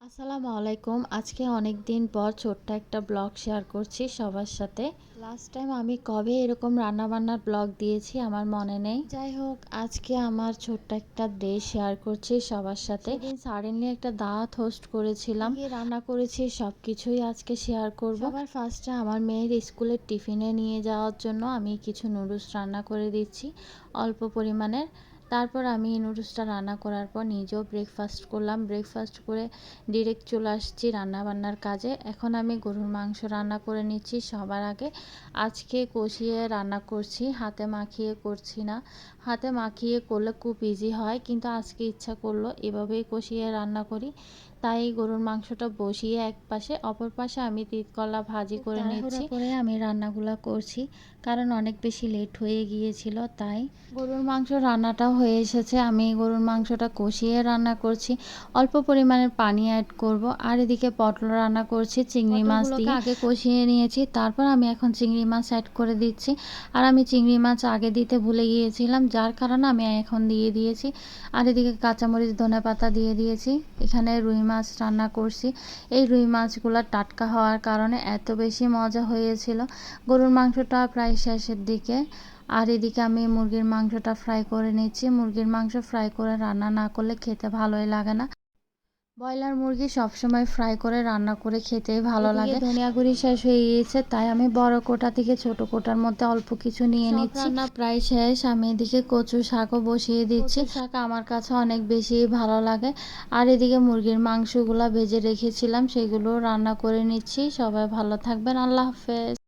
আসসালামু আলাইকুম। আজকে অনেক দিন পর ছোট্ট একটা ব্লগ শেয়ার করছি সবার সাথে। লাস্ট টাইম আমি কবে এরকম রান্নাবান্নার ব্লগ দিয়েছি আমার মনে নেই। যাই হোক, আজকে আমার ছোট্ট একটা ডে শেয়ার করছি সবার সাথে। সেদিন সাডেনলি একটা দাওয়াত হোস্ট করেছিলাম, কি রান্না করেছি সব কিছুই আজকে শেয়ার করব। সবার ফার্স্টে আমার মেয়ের স্কুলের টিফিনে নিয়ে যাওয়ার জন্য আমি কিছু নুডলস রান্না করে দিচ্ছি অল্প পরিমাণের। তারপর আমি নুডলসটা রান্না করার পর নিজেও ব্রেকফাস্ট করলাম। ব্রেকফাস্ট করে ডিরেক্ট চলে আসছি রান্নাবান্নার কাজে। এখন আমি গরুর মাংস রান্না করে নিচ্ছি সবার আগে। আজকে কষিয়ে রান্না করছি, হাতে মাখিয়ে করছি না। হাতে মাখিয়ে করলে খুব ইজি হয়, কিন্তু আজকে ইচ্ছা করলো এভাবেই কষিয়ে রান্না করি। তাই গরুর মাংসটা বসিয়ে এক পাশে, অপর পাশে আমি তিতকলা ভাজি করে নিচ্ছি। করে আমি রান্নাগুলো করছি কারণ অনেক বেশি লেট হয়ে গিয়েছিল। তাই গরুর মাংস রান্নাটাও হয়ে এসেছে। আমি গরুর মাংসটা কষিয়ে রান্না করছি, অল্প পরিমাণের পানি অ্যাড করব। আর এদিকে পটল রান্না করছি চিংড়ি মাছ দিয়ে। আগে কষিয়ে নিয়েছি, তারপর আমি এখন চিংড়ি মাছ অ্যাড করে দিচ্ছি। আর আমি চিংড়ি মাছ আগে দিতে ভুলে গিয়েছিলাম, যার কারণে আমি এখন দিয়ে দিয়েছি। আর এদিকে কাঁচামরিচ ধনেপাতা দিয়ে দিয়েছি। এখানে রুই মাছ রান্না করছি। এই রুই মাছগুলো টাটকা হওয়ার কারণে এত বেশি মজা হয়েছিল। গরুর মাংসটা প্রায় শেষের দিকে। আর এদিকে আমি মুরগির মাংসটা ফ্রাই করে নিচ্ছি। মুরগির মাংস ফ্রাই করে রান্না না করলে খেতে ভালোই লাগে না। ব্রয়লার মুরগি সবসময় ফ্রাই করে রান্না করে খেতেই ভালো লাগে। ধনিয়া গুঁড়ি শেষ হয়ে গিয়েছে, তাই আমি বড় কোটা থেকে ছোট কোটার মধ্যে অল্প কিছু নিয়ে নিচ্ছি। রান্না প্রায় শেষ। আমি এদিকে কচু শাকও বসিয়ে দিচ্ছি। শাক আমার কাছে অনেক বেশি ভালো লাগে। আর এদিকে মুরগির মাংসগুলো ভেজে রেখেছিলাম, সেগুলো রান্না করে নিচ্ছি। সবাই ভালো থাকবেন। আল্লাহ হাফেজ।